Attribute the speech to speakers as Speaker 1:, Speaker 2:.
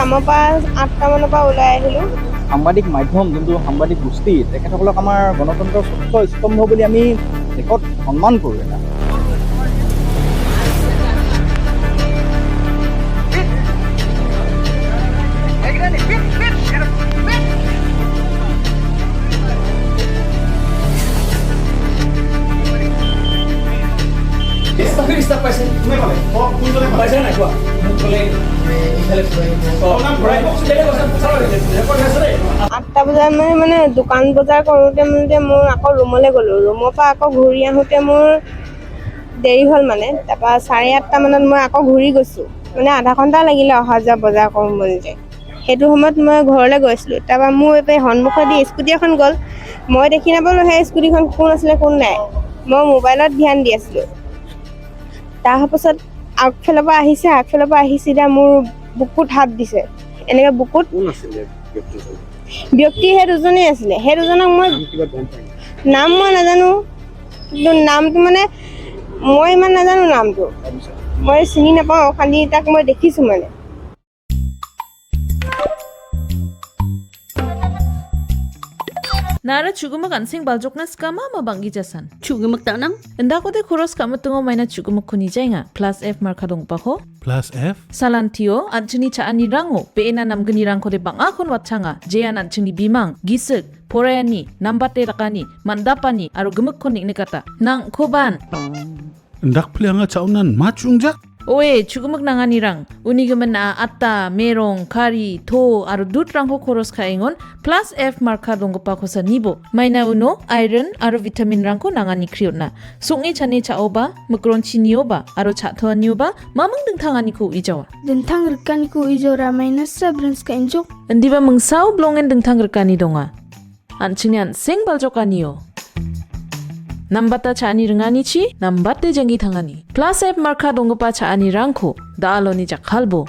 Speaker 1: কামৰ পৰা 8টা মানৰ পৰা ওলাই আহিলোঁ।
Speaker 2: সাংবাদিক মাধ্যম যোনটো সাংবাদিক গোষ্ঠী তেখেতসকলক আমাৰ গণতন্ত্ৰৰ চতুৰ্থ স্তম্ভ বুলি আমি দেশত সন্মান কৰোঁ এটা।
Speaker 1: আঠটা বজাত মানে দোকান বজাৰ কৰোঁতে মোৰ আকৌ ৰুমলৈ গ'লোঁ। ৰুমৰ পৰা আকৌ ঘূৰি আহোঁতে মোৰ দেৰি হ'ল মানে। তাৰপৰা 8:30 মানত মই আকৌ ঘূৰি গৈছোঁ। মানে আধা ঘণ্টা লাগিলে অহা যোৱা বজাৰ কৰোঁ বুলিতে। সেইটো সময়ত মই ঘৰলৈ গৈছিলোঁ। তাৰপৰা মোৰ এই সন্মুখেদি স্কুটি এখন গ'ল। মই দেখি নাপালোঁ সেই স্কুটিখন কোন আছিলে কোন নাই। মই মোবাইলত ধ্যান দি আছিলোঁ। তাৰপাছত আগফালৰ পৰা আহিছে এতিয়া মোৰ বুকুত হাত দিছে। এনেকৈ বুকুত ব্যক্তি সেই দুজনেই আছিলে। সেই দুজনক মই নাম মই নাজানো, কিন্তু নামটো মানে মই ইমান নাজানো নামটো। মই চিনি নাপাওঁ, খালি তাক মই দেখিছোঁ মানে।
Speaker 3: Nara chugumak ansing baljokna skama ma bangi jasan.
Speaker 4: Chugumak tanang?
Speaker 3: Enda kote kuros kamu tungo maina chugumak kuni jainga. Plus F markadong pako.
Speaker 5: Plus F?
Speaker 3: Salantio anjini chaani rango. Peena namgani rang kote bang akon watchanga. Jayan anjini bimang, gisik, porayani, nambate rakani, mandapani, aru gemak konik nekata. Nang koban.
Speaker 5: Ndak plianga chaunan machungjak?
Speaker 3: Oe chugumak nangani rang. Unigaman na atta, merong, kari, to, aru dut rang ko koros kaingon. Plus F markadong pako sa nibo. Maina uno, iron, aru vitamin rang ko nangani kriot na. Sungi chane chaoba, makronchi nioba, aru chathoa nioba, mamang dengtangani ko ijawa.
Speaker 6: Dentang rekan ku ijo ramai nasa brans ka injok.
Speaker 3: Endiba mengsau blongen dengtang rekani donga. Ancingan sing baljokaniyo. Nambata chaani rengani chi, nambate jangi thangani. Plus F marka dongpa chaani rangko, daaloni jakhalbo.